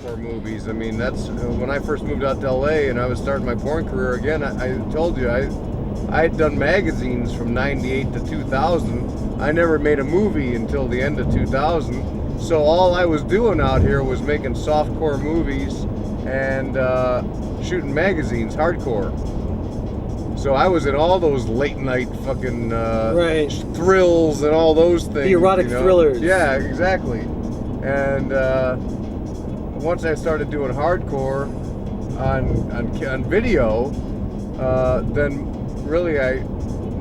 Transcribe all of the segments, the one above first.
softcore movies. I mean, that's when I first moved out to LA and I was starting my porn career again. I told you I had done magazines from 98 to 2000. I never made a movie until the end of 2000. So all I was doing out here was making softcore movies and shooting magazines, hardcore. So I was in all those late night fucking thrills and all those things. The erotic thrillers. Yeah, exactly. And once I started doing hardcore on video, then really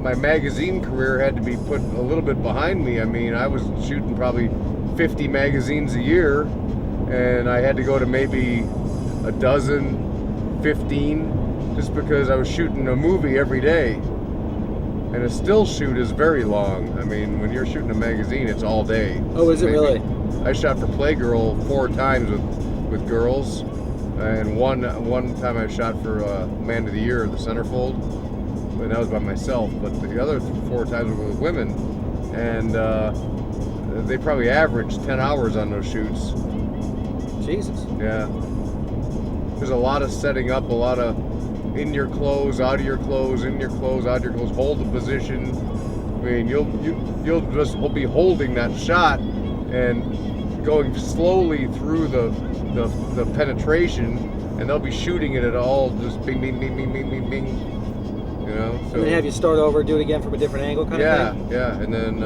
my magazine career had to be put a little bit behind me. I mean, I was shooting probably 50 magazines a year, and I had to go to maybe a dozen, 15, just because I was shooting a movie every day. And a still shoot is very long. I mean, when you're shooting a magazine, it's all day. Oh, is it really? I shot for Playgirl 4 times with girls, and one time I shot for Man of the Year, the Centerfold, and that was by myself. But the other 4 times were with women, and they probably averaged 10 hours on those shoots. Jesus. Yeah. There's a lot of setting up, a lot of in your clothes, out of your clothes, in your clothes, out of your clothes, hold the position. I mean, you'll just be holding that shot and going slowly through the penetration, and they'll be shooting it at all, just bing, bing, bing, bing, bing, bing, bing. You know. So, and then have you start over, do it again from a different angle, kind of thing. Yeah. And then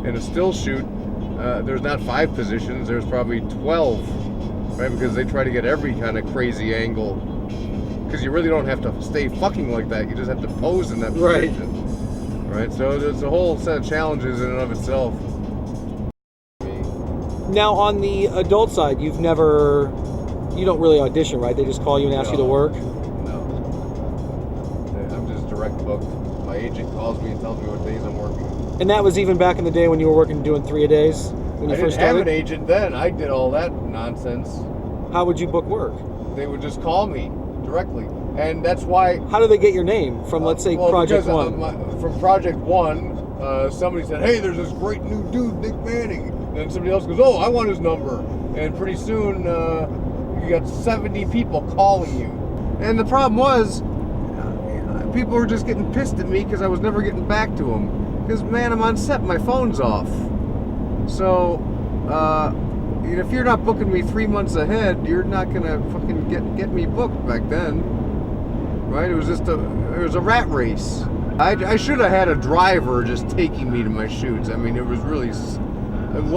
in a still shoot, there's not 5 positions. There's probably 12, right? Because they try to get every kind of crazy angle. Because you really don't have to stay fucking like that. You just have to pose in that position. Right. So there's a whole set of challenges in and of itself. Now, on the adult side, you don't really audition, right? They just call you and ask you to work? No. I'm just direct booked. My agent calls me and tells me what days I'm working. And that was even back in the day when you were working doing 3 a days? When you first started? I didn't have an agent then. I did all that nonsense. How would you book work? They would just call me directly. And that's why... How do they get your name from, let's say, Project One? From Project One, somebody said, hey, there's this great new dude, Nick Manning. And somebody else goes, oh, I want his number. And pretty soon, you got 70 people calling you. And the problem was, people were just getting pissed at me because I was never getting back to them. Because, man, I'm on set, my phone's off. So, if you're not booking me 3 months ahead, you're not going to fucking get me booked back then. Right? It was just a rat race. I should have had a driver just taking me to my shoots. I mean, it was really...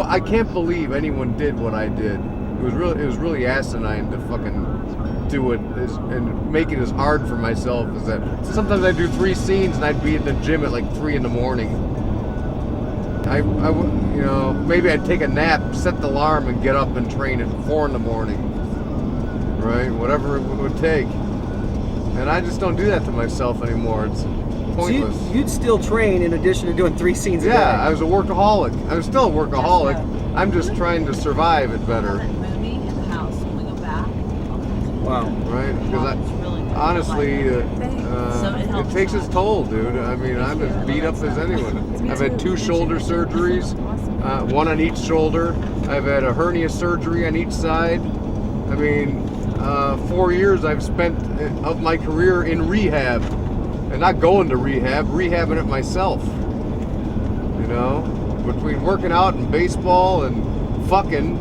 I can't believe anyone did what I did. It was really asinine to fucking do it and make it as hard for myself as that. Sometimes I'd do 3 scenes and I'd be at the gym at like 3 in the morning. Maybe I'd take a nap, set the alarm, and get up and train at 4 in the morning. Right? Whatever it would take. And I just don't do that to myself anymore. It's pointless. So you'd still train in addition to doing 3 scenes a day? Yeah, I was a workaholic. I'm still a workaholic. I'm just trying to survive it better. Wow. Right? Because honestly, it takes its toll, dude. I mean, I'm as beat up as anyone. I've had 2 shoulder surgeries, 1 on each shoulder. I've had a hernia surgery on each side. I mean, 4 years I've spent of my career in rehab. And not going to rehab, rehabbing it myself. You know? Between working out and baseball and fucking,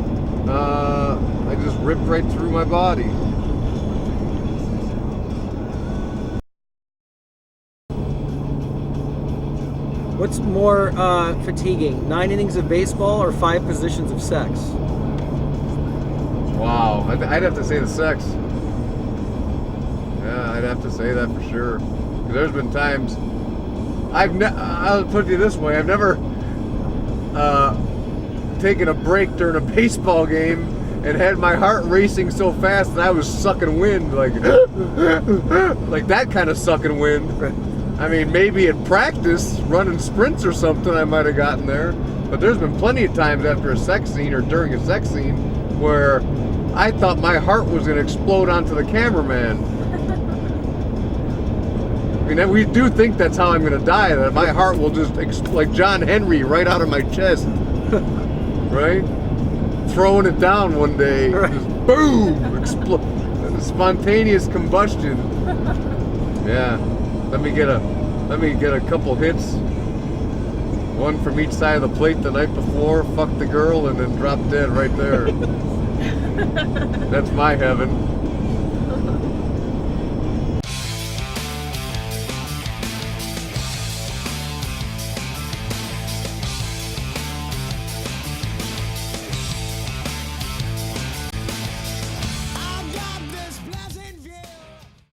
I just ripped right through my body. What's more fatiguing, 9 innings of baseball or 5 positions of sex? Wow, I'd have to say the sex. Yeah, I'd have to say that for sure. Because there's been times, I'll put it this way, I've never taken a break during a baseball game and had my heart racing so fast that I was sucking wind, like that kind of sucking wind. I mean, maybe in practice, running sprints or something, I might have gotten there. But there's been plenty of times after a sex scene or during a sex scene where I thought my heart was going to explode onto the cameraman. I mean, we do think that's how I'm going to die, that my heart will just, like John Henry, right out of my chest. Right? throwing it down one day. Right. Just boom! Spontaneous combustion. Yeah. Let me get a couple hits. One from each side of the plate the night before, fuck the girl, and then drop dead right there. That's my heaven.